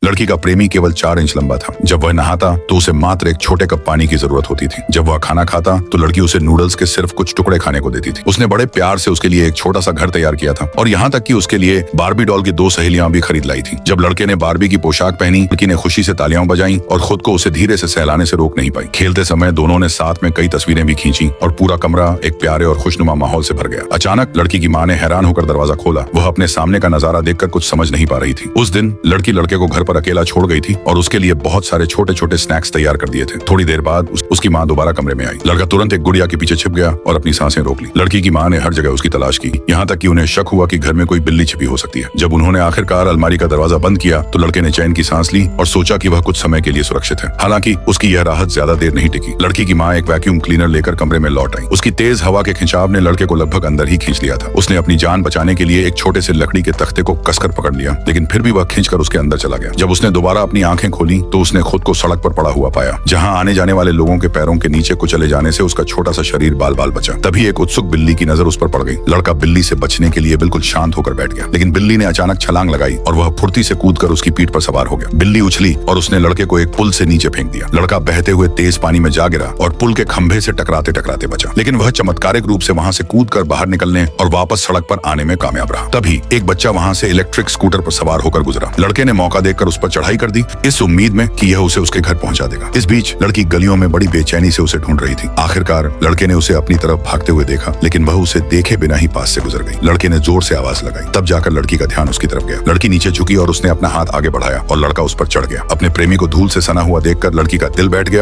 लड़की का प्रेमी केवल 4 इंच लंबा था। जब वह नहाता तो उसे मात्र एक छोटे कप पानी की जरूरत होती थी। जब वह खाना खाता तो लड़की उसे नूडल्स के सिर्फ कुछ टुकड़े खाने को देती थी। उसने बड़े प्यार से उसके लिए एक छोटा सा घर तैयार किया था और यहाँ तक कि उसके लिए बार्बी डॉल की 2 सहेलियां भी खरीद लाई थी। जब लड़के ने बार्बी की पोशाक पहनी, लड़की ने खुशी से तालियां बजाई और खुद को उसे धीरे से सहलाने से रोक नहीं पाई। खेलते समय दोनों ने साथ में कई तस्वीरें भी खींची और पूरा कमरा एक प्यारे और खुशनुमा माहौल से भर गया। अचानक लड़की की माँ ने हैरान होकर दरवाजा खोला। वह अपने सामने का नजारा देखकर कुछ समझ नहीं पा रही थी। उस दिन लड़की लड़के को घर पर अकेला छोड़ गई थी और उसके लिए बहुत सारे छोटे छोटे स्नैक्स तैयार कर दिए थे। थोड़ी देर बाद उसकी माँ दोबारा कमरे में आई। लड़का तुरंत एक गुड़िया के पीछे छिप गया और अपनी सांसें रोक ली। लड़की की माँ ने हर जगह उसकी तलाश की, यहाँ तक कि उन्हें शक हुआ कि घर में कोई बिल्ली छिपी हो सकती है। जब उन्होंने आखिरकार अलमारी का दरवाजा बंद किया तो लड़के ने चैन की सांस ली और सोचा कि वह कुछ समय के लिए सुरक्षित है। हालांकि उसकी यह राहत ज्यादा देर नहीं टिकी। लड़की की माँ एक वैक्यूम क्लीनर लेकर कमरे में लौट आई। उसकी तेज हवा के खिंचाव ने लड़के को लगभग अंदर ही खींच लिया था। उसने अपनी जान बचाने के लिए एक छोटे से लकड़ी के तख्ते को कसकर पकड़ लिया, लेकिन फिर भी वह खींचकर उसके अंदर चला गया। जब उसने दोबारा अपनी आंखें खोली तो उसने खुद को सड़क पर पड़ा हुआ पाया, जहां आने जाने वाले लोगों के पैरों के नीचे कुचले जाने से उसका छोटा सा शरीर बाल बाल बचा। तभी एक उत्सुक बिल्ली की नजर उस पर पड़ गई। लड़का बिल्ली से बचने के लिए बिल्कुल शांत होकर बैठ गया, लेकिन बिल्ली ने अचानक छलांग लगाई और वह फुर्ती से कूदकर उसकी पीठ पर सवार हो गया। बिल्ली उछली और उसने लड़के को एक पुल से नीचे फेंक दिया। लड़का बहते हुए तेज पानी में जा गिरा और पुल के खंभे से टकराते टकराते बचा, लेकिन वह चमत्कारिक रूप से वहां से कूदकर बाहर निकलने और वापस सड़क पर आने में कामयाब रहा। तभी एक बच्चा वहां से इलेक्ट्रिक स्कूटर पर सवार होकर गुजरा। लड़के ने मौका देखकर उस पर चढ़ाई कर दी, इस उम्मीद में कि यह उसे उसके घर पहुंचा देगा। इस बीच लड़की गलियों में बड़ी बेचैनी से उसे ढूंढ रही थी। आखिरकार लड़के ने उसे अपनी तरफ भागते हुए देखा, लेकिन वह उसे देखे बिना ही पास से गुजर गई। लड़के ने जोर से आवाज लगाई, तब जाकर लड़की का ध्यान उसकी तरफ गया। लड़की नीचे झुकी और उसने अपना हाथ आगे बढ़ाया और लड़का उस पर चढ़ गया। अपने प्रेमी को धूल से सना हुआ देखकर लड़की का दिल बैठ गया।